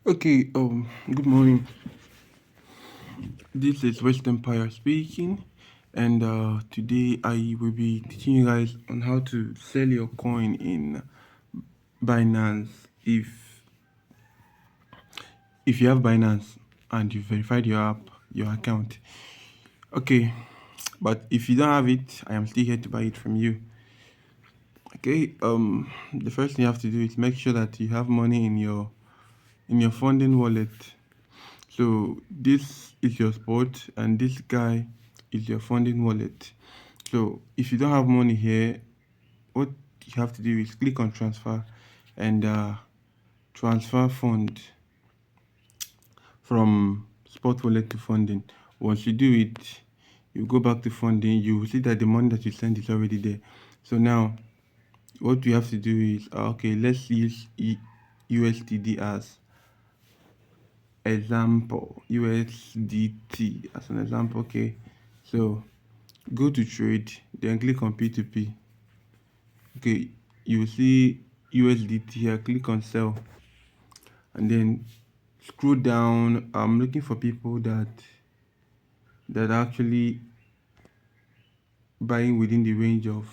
Okay, good morning. This is West Empire speaking, and today I will be teaching you guys on how to sell your coin in Binance. If you have Binance and you verified your account, okay. But if you don't have it, I am still here to buy it from you. Okay. The first thing you have to do is make sure that you have money in your funding wallet. So this is your spot, and this guy is your funding wallet. So if you don't have money here, what you have to do is click on transfer and transfer fund from spot wallet to funding. Once you do it, you go back to funding, you will see that the money that you sent is already there. So now what we have to do is okay, let's use USDD as example, USDT as an example. Okay, so go to trade, then click on p2p. Okay, you will see USDT here, click on sell, and then scroll down. I'm looking for people that are actually buying within the range of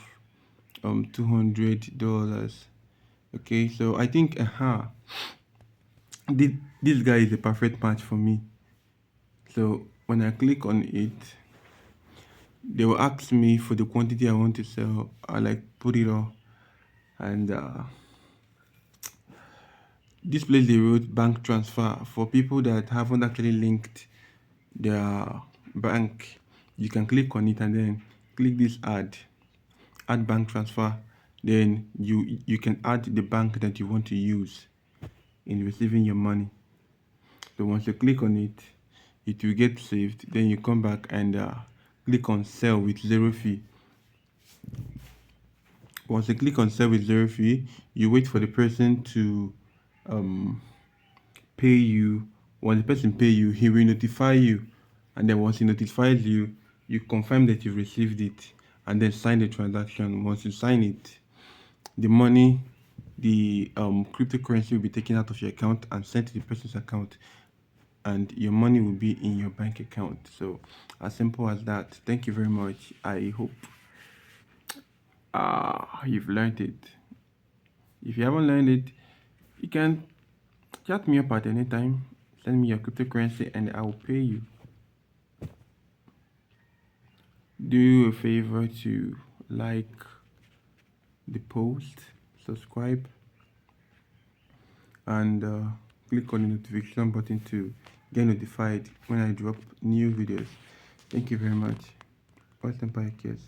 $200. Okay, so I think this guy is a perfect match for me. So when I click on it, they will ask me for the quantity I want to sell. I like put it all, and this place they wrote bank transfer for people that haven't actually linked their bank. You can click on it and then click this add bank transfer. Then you can add the bank that you want to use in receiving your money. So once you click on it, it will get saved. Then you come back and click on sell with zero fee. Once you click on sell with zero fee, you wait for the person to um, pay you. When the person pay you, he will notify you, and then once he notifies you, you confirm that you've received it, and then sign the transaction. Once you sign it, the money, the cryptocurrency will be taken out of your account and sent to the person's account, and your money will be in your bank account. So as simple as that. Thank you very much. I hope you've learned it. If you haven't learned it, you can chat me up at any time. Send me your cryptocurrency and I will pay you. Do you a favor to like the post, subscribe, and click on the notification button to get notified when I drop new videos. Thank you very much. West Empire Cares.